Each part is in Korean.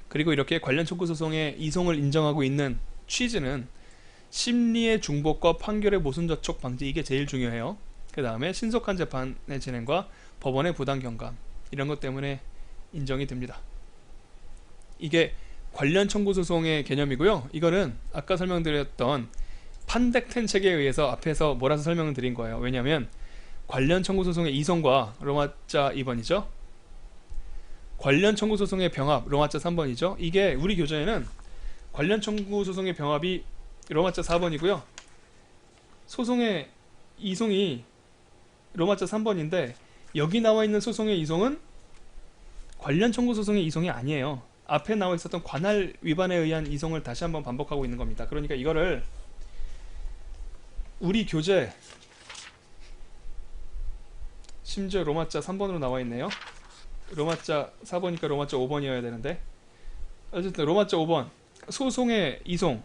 그리고 이렇게 관련 청구 소송의 이송을 인정하고 있는 취지는 심리의 중복과 판결의 모순 저촉 방지, 이게 제일 중요해요. 그 다음에 신속한 재판의 진행과 법원의 부당 경감, 이런 것 때문에 인정이 됩니다. 이게 관련 청구 소송의 개념이고요. 이거는 아까 설명드렸던 판덱텐 책에 의해서 앞에서 몰아서 설명을 드린 거예요. 왜냐하면 관련 청구 소송의 이송과 로마자 2번이죠. 관련 청구 소송의 병합 로마자 3번이죠. 이게 우리 교재에는 관련 청구 소송의 병합이 로마자 4번이고요. 소송의 이송이 로마자 3번인데 여기 나와 있는 소송의 이송은 관련 청구 소송의 이송이 아니에요. 앞에 나와 있었던 관할 위반에 의한 이송을 다시 한번 반복하고 있는 겁니다. 그러니까 이거를 우리 교재, 심지어 로마자 3번으로 나와 있네요. 로마자 4번이니까 로마자 5번이어야 되는데, 어쨌든 로마자 5번 소송의 이송,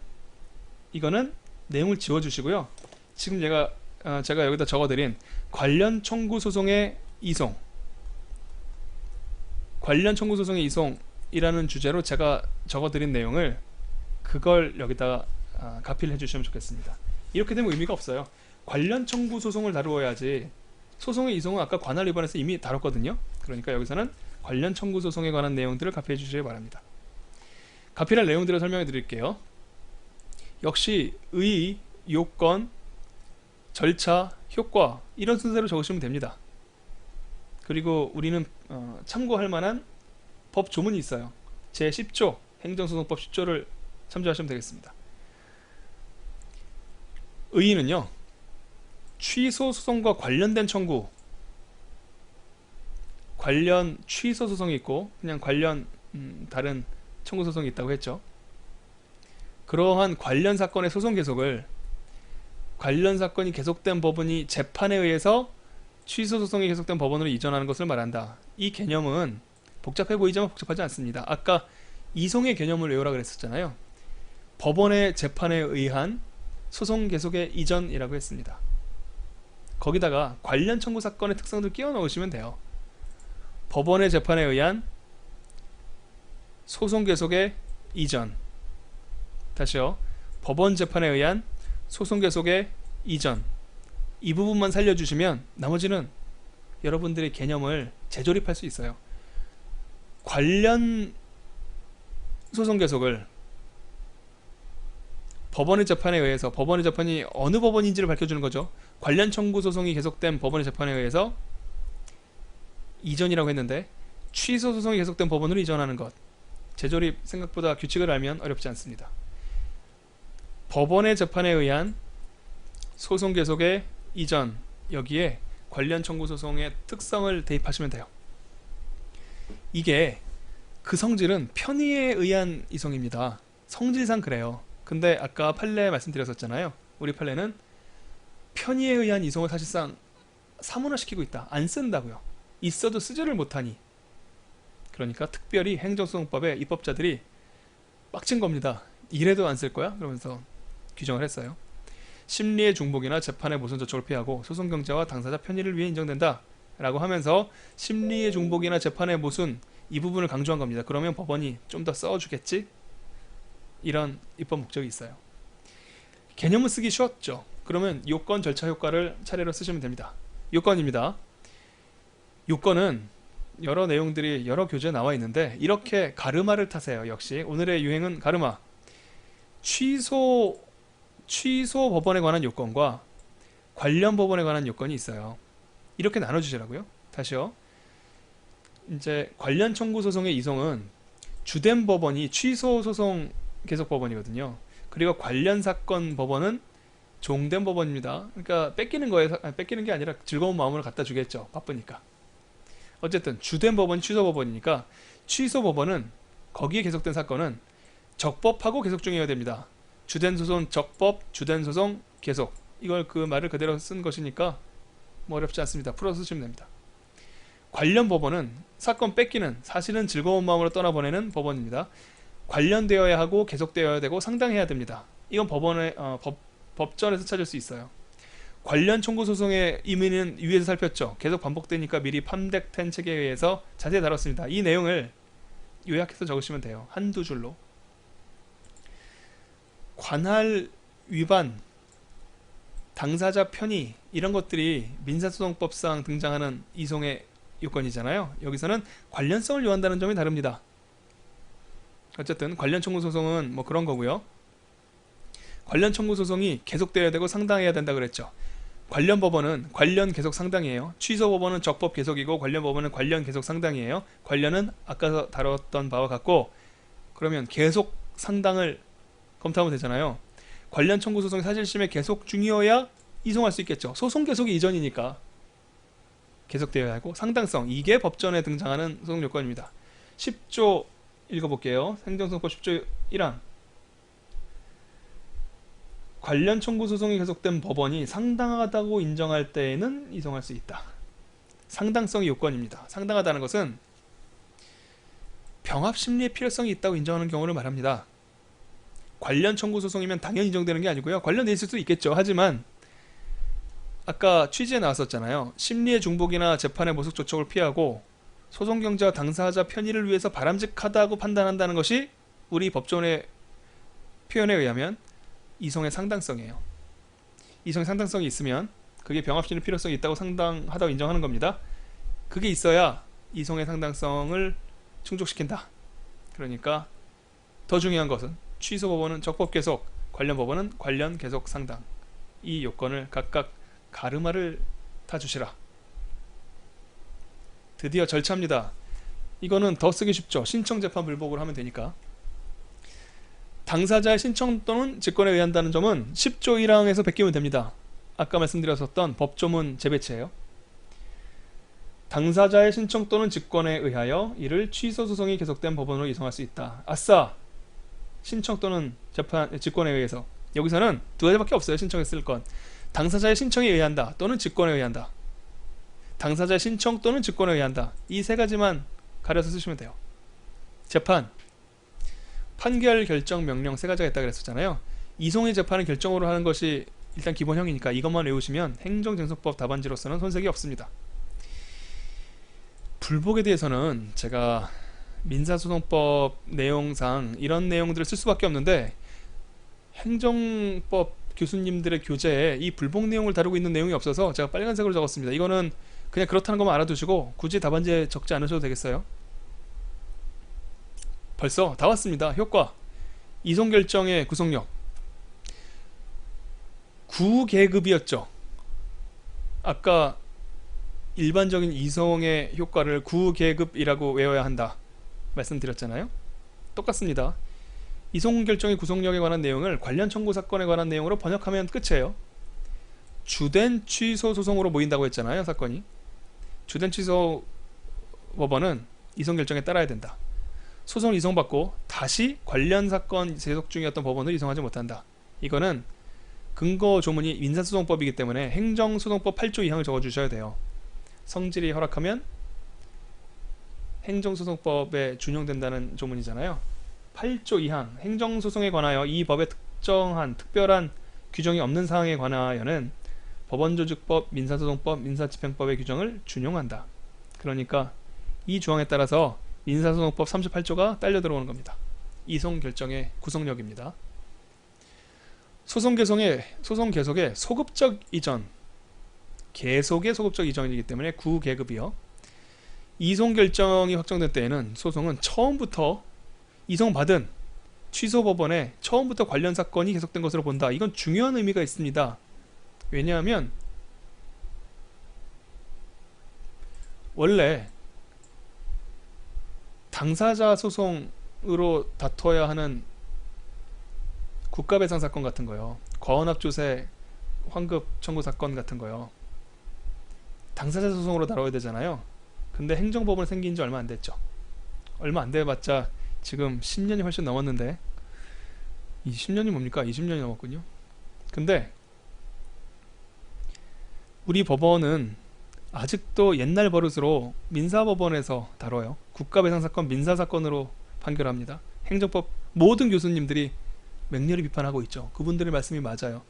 이거는 내용을 지워주시고요. 지금 제가 여기다 적어드린 관련 청구 소송의 이송, 관련 청구 소송의 이송이라는 주제로 제가 적어드린 내용을 그걸 여기다가 가피를 해주시면 좋겠습니다. 이렇게 되면 의미가 없어요. 관련 청구 소송을 다루어야지. 소송의 이송은 아까 관할 위반에서 이미 다뤘거든요. 그러니까 여기서는 관련 청구 소송에 관한 내용들을 가피해 주시기 바랍니다. 가피할 내용들을 설명해 드릴게요. 역시 의, 요건, 절차, 효과, 이런 순서로 적으시면 됩니다. 그리고 우리는 참고할 만한 법 조문이 있어요. 제10조 행정소송법 10조를 참조하시면 되겠습니다. 의의는요, 취소 소송과 관련된 청구, 관련 취소 소송이 있고 그냥 관련 다른 청구 소송이 있다고 했죠. 그러한 관련 사건의 소송 계속을 관련 사건이 계속된 법원이 재판에 의해서 취소 소송이 계속된 법원으로 이전하는 것을 말한다. 이 개념은 복잡해 보이지만 복잡하지 않습니다. 아까 이송의 개념을 외우라 그랬었잖아요. 법원의 재판에 의한 소송 계속의 이전이라고 했습니다. 거기다가 관련 청구 사건의 특성들 끼워 넣으시면 돼요. 법원의 재판에 의한 소송 계속의 이전. 다시요. 법원 재판에 의한 소송 계속의 이전. 이 부분만 살려주시면 나머지는 여러분들의 개념을 재조립할 수 있어요. 관련 소송 계속을 법원의 재판에 의해서, 법원의 재판이 어느 법원인지를 밝혀주는 거죠. 관련 청구 소송이 계속된 법원의 재판에 의해서 이전이라고 했는데 취소 소송이 계속된 법원으로 이전하는 것. 재조립 생각보다 규칙을 알면 어렵지 않습니다. 법원의 재판에 의한 소송 계속의 이전, 여기에 관련 청구 소송의 특성을 대입하시면 돼요. 이게 그 성질은 편의에 의한 이송입니다. 성질상 그래요. 근데 아까 판례 말씀드렸었잖아요. 우리 판례는 편의에 의한 이송을 사실상 사문화시키고 있다. 안 쓴다고요. 있어도 쓰지를 못하니. 그러니까 특별히 행정소송법에 입법자들이 빡친 겁니다. 이래도 안 쓸 거야? 그러면서 규정을 했어요. 심리의 중복이나 재판의 모순 저촉을 피하고 소송 경제와 당사자 편의를 위해 인정된다 라고 하면서 심리의 중복이나 재판의 모순, 이 부분을 강조한 겁니다. 그러면 법원이 좀 더 써주겠지? 이런 입법 목적이 있어요. 개념은 쓰기 쉬웠죠. 그러면 요건, 절차, 효과를 차례로 쓰시면 됩니다. 요건입니다. 요건은 여러 내용들이 여러 교재에 나와 있는데 이렇게 가르마를 타세요. 역시 오늘의 유행은 가르마. 취소 법원에 관한 요건과 관련 법원에 관한 요건이 있어요. 이렇게 나눠주시라고요. 다시요. 이제 관련 청구 소송의 이송은 주된 법원이 취소 소송 계속 법원이거든요. 그리고 관련 사건 법원은 종된 법원입니다. 그러니까 뺏기는 거예요. 뺏기는 게 아니라 즐거운 마음으로 갖다 주겠죠. 바쁘니까. 어쨌든 주된 법원이 취소 법원이니까 취소 법원은 거기에 계속된 사건은 적법하고 계속 중이어야 됩니다. 주된 소송 적법, 주된 소송 계속. 이걸 그 말을 그대로 쓴 것이니까 뭐 어렵지 않습니다. 풀어서 쓰시면 됩니다. 관련 법원은 사건 뺏기는, 사실은 즐거운 마음으로 떠나보내는 법원입니다. 관련되어야 하고 계속되어야 되고 상당해야 됩니다. 이건 법전에서 찾을 수 있어요. 관련 청구 소송의 의미는 위에서 살폈죠. 계속 반복되니까 미리 판덱텐 책에 의해서 자세히 다뤘습니다. 이 내용을 요약해서 적으시면 돼요. 한두 줄로. 관할 위반, 당사자 편의 이런 것들이 민사소송법상 등장하는 이송의 요건이잖아요. 여기서는 관련성을 요한다는 점이 다릅니다. 어쨌든 관련 청구 소송은 뭐 그런 거고요. 관련 청구 소송이 계속돼야 되고 상당해야 된다 그랬죠. 관련 법원은 관련 계속 상당이에요. 취소 법원은 적법 계속이고 관련 법원은 관련 계속 상당이에요. 관련은 아까 다뤘던 바와 같고, 그러면 계속 상당을 검토하면 되잖아요. 관련 청구 소송이 사실심의 계속 중이어야 이송할 수 있겠죠. 소송 계속이 이전이니까 계속되어야 하고, 상당성, 이게 법전에 등장하는 소송 요건입니다. 10조 읽어볼게요. 행정소송법 10조 1항. 관련 청구 소송이 계속된 법원이 상당하다고 인정할 때에는 이송할 수 있다. 상당성이 요건입니다. 상당하다는 것은 병합 심리의 필요성이 있다고 인정하는 경우를 말합니다. 관련 청구 소송이면 당연히 인정되는 게 아니고요. 관련돼 있을 수도 있겠죠. 하지만 아까 취지에 나왔었잖아요. 심리의 중복이나 재판의 모속 조촉을 피하고 소송 경제와 당사자 편의를 위해서 바람직하다고 판단한다는 것이 우리 법조원의 표현에 의하면 이송의 상당성이에요. 이송의 상당성이 있으면 그게 병합심리 필요성이 있다고 상당하다고 인정하는 겁니다. 그게 있어야 이송의 상당성을 충족시킨다. 그러니까 더 중요한 것은 취소 법원은 적법 계속, 관련 법원은 관련 계속 상당. 이 요건을 각각 가르마를 타주시라. 드디어 절차입니다. 이거는 더 쓰기 쉽죠. 신청 재판 불복을 하면 되니까. 당사자의 신청 또는 직권에 의한다는 점은 10조 1항에서 베끼면 됩니다. 아까 말씀드렸었던 법조문 재배치예요. 당사자의 신청 또는 직권에 의하여 이를 취소 소송이 계속된 법원으로 이송할 수 있다. 아싸! 신청 또는 직권에 의해서. 여기서는 두 가지밖에 없어요. 신청했을 건. 당사자의 신청에 의한다 또는 직권에 의한다. 당사자의 신청 또는 직권에 의한다. 이 세 가지만 가려서 쓰시면 돼요. 재판, 판결, 결정, 명령 세 가지가 있다고 그랬었잖아요. 이송의 재판은 결정으로 하는 것이 일단 기본형이니까 이것만 외우시면 행정쟁소법 답안지로서는 손색이 없습니다. 불복에 대해서는 제가 민사소송법 내용상 이런 내용들을 쓸 수밖에 없는데, 행정법 교수님들의 교재에 이 불복 내용을 다루고 있는 내용이 없어서 제가 빨간색으로 적었습니다. 이거는 그냥 그렇다는 것만 알아두시고 굳이 답안지에 적지 않으셔도 되겠어요. 벌써 다 왔습니다. 효과, 이송결정의 구속력. 9계급이었죠. 아까 일반적인 이송의 효과를 9계급이라고 외워야 한다 말씀드렸잖아요. 똑같습니다. 이송결정의 구속력에 관한 내용을 관련 청구 사건에 관한 내용으로 번역하면 끝이에요. 주된 취소 소송으로 모인다고 했잖아요. 사건이. 주된 취소 법원은 이송결정에 따라야 된다. 소송을 이송받고 다시 관련 사건 제속 중이었던 법원을 이송하지 못한다. 이거는 근거 조문이 민사소송법이기 때문에 행정소송법 8조 2항을 적어주셔야 돼요. 성질이 허락하면 행정소송법에 준용된다는 조문이잖아요. 8조 2항, 행정소송에 관하여 이 법에 특정한 특별한 규정이 없는 사항에 관하여는 법원조직법, 민사소송법, 민사집행법의 규정을 준용한다. 그러니까 이 조항에 따라서 민사소송법 38조가 딸려 들어오는 겁니다. 이송결정의 구속력입니다. 소송 계속의 소급적 이전, 계속의 소급적 이전이기 때문에 9계급이요. 이송결정이 확정된 때에는 소송은 처음부터 이송받은 취소법원에 처음부터 관련 사건이 계속된 것으로 본다. 이건 중요한 의미가 있습니다. 왜냐하면 원래 당사자 소송으로 다퉈야 하는 국가배상 사건 같은 거요, 과언합조세 환급 청구 사건 같은 거요, 당사자 소송으로 다뤄야 되잖아요. 근데 행정법원 생긴 지 얼마 안 됐죠. 얼마 안 돼봤자 지금 10년이 훨씬 넘었는데, 20년이 뭡니까? 20년이 넘었군요. 근데 우리 법원은 아직도 옛날 버릇으로 민사법원에서 다뤄요. 국가배상사건 민사사건으로 판결합니다. 행정법 모든 교수님들이 맹렬히 비판하고 있죠. 그분들의 말씀이 맞아요.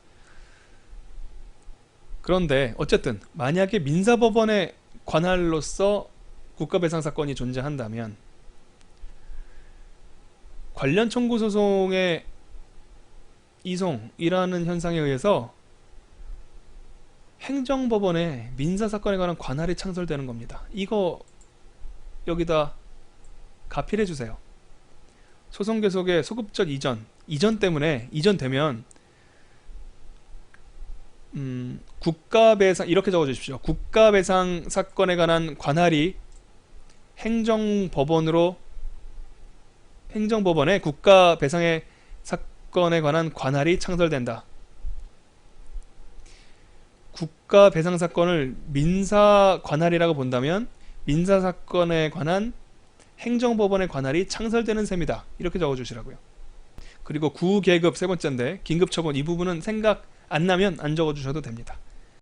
그런데 어쨌든 만약에 민사법원의 관할로서 국가배상사건이 존재한다면 관련 청구 소송의 이송이라는 현상에 의해서 행정법원에 민사사건에 관한 관할이 창설되는 겁니다. 이거 여기다 가필해 주세요. 소송 계속의 소급적 이전 때문에 이전되면 국가배상 이렇게 적어 주십시오. 국가배상 사건에 관한 관할이 행정법원에 국가배상의 사건에 관한 관할이 창설된다. 국가배상 사건을 민사 관할이라고 본다면 민사 사건에 관한 행정법원의 관할이 창설되는 셈이다. 이렇게 적어주시라고요. 그리고 구계급 세 번째인데 긴급처분 이 부분은 생각 안 나면 안 적어주셔도 됩니다.